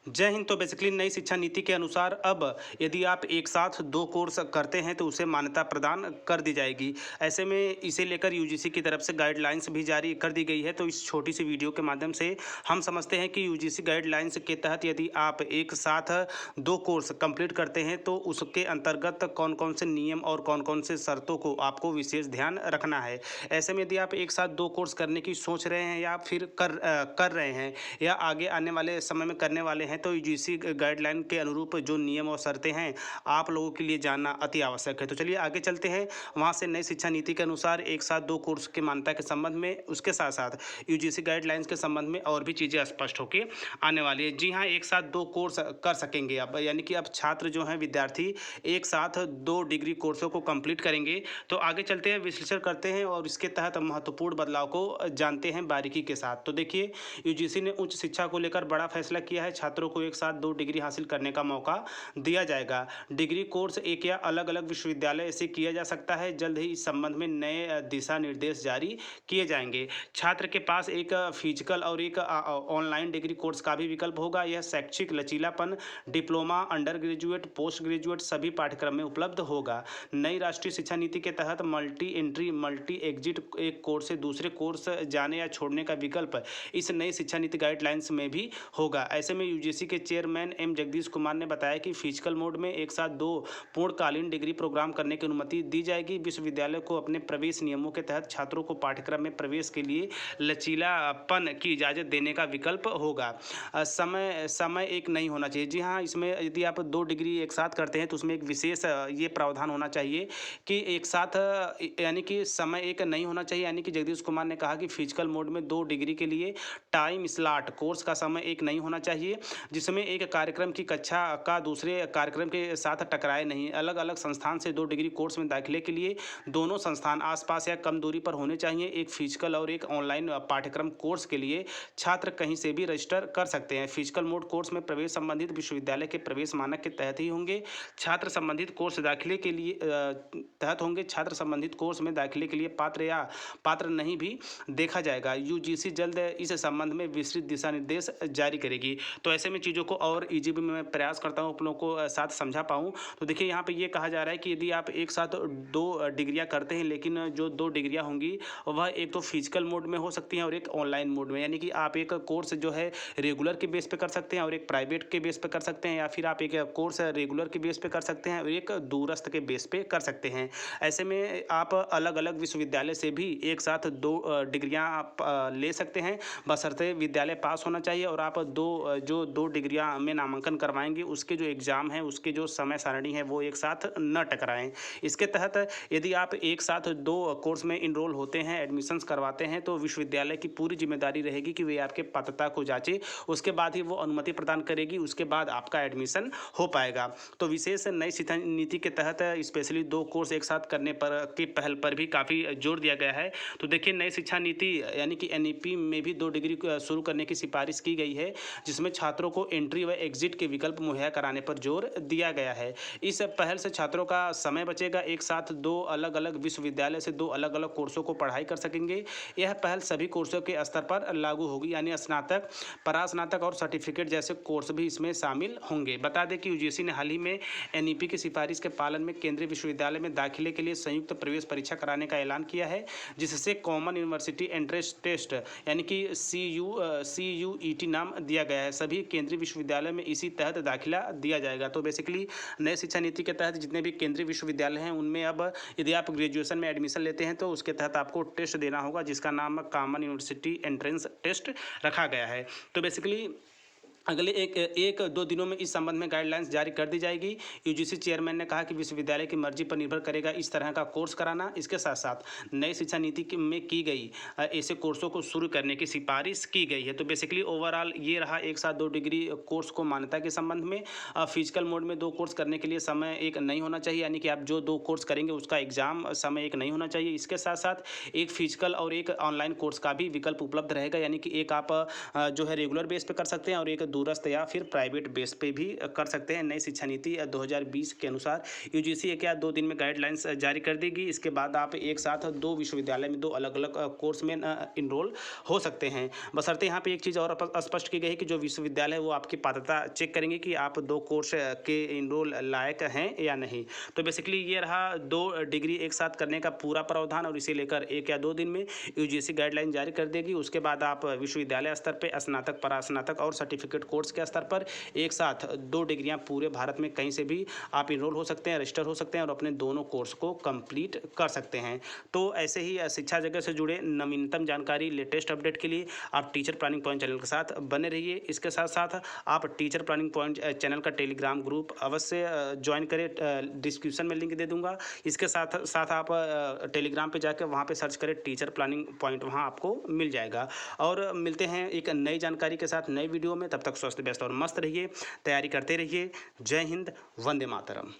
जय हिंद। तो बेसिकली नई शिक्षा नीति के अनुसार अब यदि आप एक साथ 2 कोर्स करते हैं तो उसे मान्यता प्रदान कर दी जाएगी। ऐसे में इसे लेकर यूजीसी की तरफ से गाइडलाइंस भी जारी कर दी गई है। तो इस छोटी सी वीडियो के माध्यम से हम समझते हैं कि यूजीसी गाइडलाइंस के तहत यदि आप एक साथ 2 कोर्स कंप्लीट करते हैं तो उसके अंतर्गत कौन-कौन से नियम और कौन-कौन से शर्तों को आपको विशेष ध्यान रखना है। ऐसे में यदि आप एक साथ 2 कोर्स करने की सोच रहे हैं या फिर कर रहे हैं या आगे आने वाले समय में करने वाले हैं तो यूजीसी गाइडलाइन के अनुरूप जो नियम और शर्तें हैं आप लोगों के लिए जानना अति आवश्यक है। तो चलिए आगे चलते हैं। वहाँ से नई शिक्षा नीति के अनुसार एक साथ 2 कोर्स की मान्यता के संबंध में उसके साथ साथ यूजीसी गाइडलाइंस के संबंध में और भी चीज़ें स्पष्ट होकर आने वाली है। जी हाँ, एक साथ 2 कोर्स कर सकेंगे अब, यानी कि अब छात्र जो हैं विद्यार्थी एक साथ 2 डिग्री कोर्सों को कंप्लीट करेंगे। तो आगे चलते हैं, विश्लेषण करते हैं और इसके तहत महत्वपूर्ण बदलाव को जानते हैं बारीकी के साथ। तो देखिए, यूजीसी ने उच्च शिक्षा को लेकर बड़ा फैसला किया है। छात्रों को एक साथ 2 डिग्री हासिल करने का मौका दिया जाएगा। डिग्री कोर्स एक या अलग-अलग विश्वविद्यालय से किया जा सकता है। जल्द ही इस संबंध में नए दिशा निर्देश जारी किए जाएंगे। छात्र के पास एक फिजिकल और एक ऑनलाइन डिग्री कोर्स का भी विकल्प होगा। यह शैक्षिक लचीलापन diploma, under graduate, post graduate सभी पाठ्यक्रम में उपलब्ध होगा। नई राष्ट्रीय शिक्षा नीति के तहत मल्टी एंट्री, मल्टी एग्जिट, एक कोर्स से दूसरे कोर्स जाने या छोड़ने का विकल्प इस नई शिक्षा नीति गाइडलाइंस में भी होगा। ऐसे में यूजीसी के चेयरमैन एम जगदीश कुमार ने बताया कि फिजिकल मोड में एक साथ 2 पूर्णकालीन डिग्री प्रोग्राम करने की अनुमति दी जाएगी। विश्वविद्यालय को अपने प्रवेश नियमों के तहत छात्रों को पाठ्यक्रम में प्रवेश के लिए लचीलापन की इजाज़त देने का विकल्प होगा। समय एक नहीं होना चाहिए। जी हाँ, इसमें यदि आप 2 डिग्री एक साथ करते हैं तो उसमें एक विशेष ये प्रावधान होना चाहिए कि एक साथ यानी कि समय एक नहीं होना चाहिए। यानी कि जगदीश कुमार ने कहा कि फिजिकल मोड में 2 डिग्री के लिए टाइम स्लॉट, कोर्स का समय एक नहीं होना चाहिए जिसमें एक कार्यक्रम की कक्षा का दूसरे कार्यक्रम के साथ टकराए नहीं। अलग अलग संस्थान से 2 डिग्री कोर्स में दाखिले के लिए दोनों संस्थान आसपास या कम दूरी पर होने चाहिए। एक फिजिकल और एक ऑनलाइन पाठ्यक्रम कोर्स के लिए छात्र कहीं से भी रजिस्टर कर सकते हैं। फिजिकल मोड कोर्स में प्रवेश संबंधित विश्वविद्यालय के प्रवेश मानक के तहत ही होंगे। छात्र संबंधित कोर्स दाखिले के लिए तहत होंगे। छात्र संबंधित कोर्स में दाखिले के लिए पात्र या पात्र नहीं भी देखा जाएगा। यूजीसी जल्द इस संबंध में विस्तृत दिशा निर्देश जारी करेगी। तो ऐसे में चीज़ों को और ईजी भी मैं प्रयास करता हूँ आप लोगों को साथ समझा पाऊँ। तो देखिए, यहाँ पे ये कहा जा रहा है कि यदि आप एक साथ 2 डिग्रियाँ करते हैं, लेकिन जो 2 डिग्रियाँ होंगी वह एक तो फिजिकल मोड में हो सकती हैं और एक ऑनलाइन मोड में। यानी कि आप एक कोर्स जो है रेगुलर के बेस पे कर सकते हैं और एक प्राइवेट के बेस पे कर सकते हैं, या फिर आप एक कोर्स रेगुलर के बेस पे कर सकते हैं और एक दूरस्थ के बेस पे कर सकते हैं। ऐसे में आप अलग अलग विश्वविद्यालय से भी एक साथ 2 डिग्रियाँ आप ले सकते हैं, बशर्ते विद्यालय पास होना चाहिए और आप 2 डिग्रियाँ में नामांकन करवाएंगे उसके जो एग्ज़ाम है उसके जो समय सारणी है वो एक साथ न टकराएं। इसके तहत यदि आप एक साथ 2 कोर्स में इनरोल होते हैं, एडमिशन्स करवाते हैं, तो विश्वविद्यालय की पूरी जिम्मेदारी रहेगी कि वे आपके पात्रता को जांचे, उसके बाद ही वो अनुमति प्रदान करेगी, उसके बाद आपका एडमिशन हो पाएगा। तो विशेष नई शिक्षा नीति के तहत स्पेशली 2 कोर्स एक साथ करने पर की पहल पर भी काफ़ी जोर दिया गया है। तो देखिए, नई शिक्षा नीति यानी कि एनईपी में भी 2 डिग्री शुरू करने की सिफारिश की गई है, जिसमें छात्रों को एंट्री व एग्जिट के विकल्प मुहैया कराने पर जोर दिया गया है। इस पहल से छात्रों का समय बचेगा। एक साथ 2 अलग अलग विश्वविद्यालय से 2 अलग अलग कोर्सों को पढ़ाई कर सकेंगे। यह पहल सभी कोर्सों के स्तर पर लागू होगी, यानी स्नातक, परास्नातक और सर्टिफिकेट जैसे कोर्स भी इसमें शामिल होंगे। बता दें कि यूजीसी ने हाल ही में एनईपी की सिफारिश के पालन में केंद्रीय विश्वविद्यालय में दाखिले के लिए संयुक्त प्रवेश परीक्षा कराने का ऐलान किया है, जिससे कॉमन यूनिवर्सिटी एंट्रेंस टेस्ट यानी कि CUET नाम दिया गया है। सभी केंद्रीय विश्वविद्यालय में इसी तहत दाखिला दिया जाएगा। तो बेसिकली नए शिक्षा नीति के तहत जितने भी केंद्रीय विश्वविद्यालय हैं उनमें अब यदि आप ग्रेजुएशन में एडमिशन लेते हैं तो उसके तहत आपको टेस्ट देना होगा, जिसका नाम कॉमन यूनिवर्सिटी एंट्रेंस टेस्ट रखा गया है। तो बेसिकली अगले 1-2 दिनों में इस संबंध में गाइडलाइंस जारी कर दी जाएगी। यूजीसी चेयरमैन ने कहा कि विश्वविद्यालय की मर्जी पर निर्भर करेगा इस तरह का कोर्स कराना। इसके साथ साथ नई शिक्षा नीति में की गई ऐसे कोर्सों को शुरू करने की सिफारिश की गई है। तो बेसिकली ओवरऑल ये रहा एक साथ 2 डिग्री कोर्स को मान्यता के संबंध में। फिजिकल मोड में 2 कोर्स करने के लिए समय एक नहीं होना चाहिए, यानी कि आप जो 2 कोर्स करेंगे उसका एग्जाम समय एक नहीं होना चाहिए। इसके साथ साथ एक फिजिकल और एक ऑनलाइन कोर्स का भी विकल्प उपलब्ध रहेगा, यानी कि एक आप जो है रेगुलर बेस पे कर सकते हैं और एक दूरस्थ या फिर प्राइवेट बेस पे भी कर सकते हैं। नई शिक्षा नीति 2020 के अनुसार यूजीसी 1 या 2 दिन में गाइडलाइंस जारी कर देगी। इसके बाद आप एक साथ 2 विश्वविद्यालय में 2 अलग-अलग कोर्स में इनरोल हो सकते हैं। बशर्ते यहाँ पे एक चीज़ और स्पष्ट की गई है कि जो विश्वविद्यालय है वो आपकी पात्रता चेक करेंगे कि आप 2 कोर्स के इनरोल लायक हैं या नहीं। तो बेसिकली ये रहा 2 डिग्री एक साथ करने का पूरा प्रावधान, और इसे लेकर 1 या 2 दिन में यूजीसी गाइडलाइन जारी कर देगी। उसके बाद आप विश्वविद्यालय स्तर पे स्नातक, परास्नातक और सर्टिफिकेट कोर्स के स्तर पर एक साथ 2 डिग्रियां पूरे भारत में कहीं से भी आप इनरोल हो सकते हैं, रजिस्टर हो सकते हैं और अपने दोनों कोर्स को कंप्लीट कर सकते हैं। तो ऐसे ही शिक्षा जगत से जुड़े नवीनतम जानकारी, लेटेस्ट अपडेट के लिए आप टीचर प्लानिंग पॉइंट चैनल के साथ बने रहिए। इसके साथ साथ आप टीचर प्लानिंग पॉइंट चैनल का टेलीग्राम ग्रुप अवश्य ज्वाइन करें, डिस्क्रिप्शन में लिंक दे दूंगा। इसके साथ साथ आप टेलीग्राम पे जाकर वहाँ पे सर्च करें टीचर प्लानिंग पॉइंट, वहाँ आपको मिल जाएगा। और मिलते हैं एक नई जानकारी के साथ नए वीडियो में। तब तक स्वस्थ, व्यस्त और मस्त रहिए, तैयारी करते रहिए। जय हिंद, वंदे मातरम।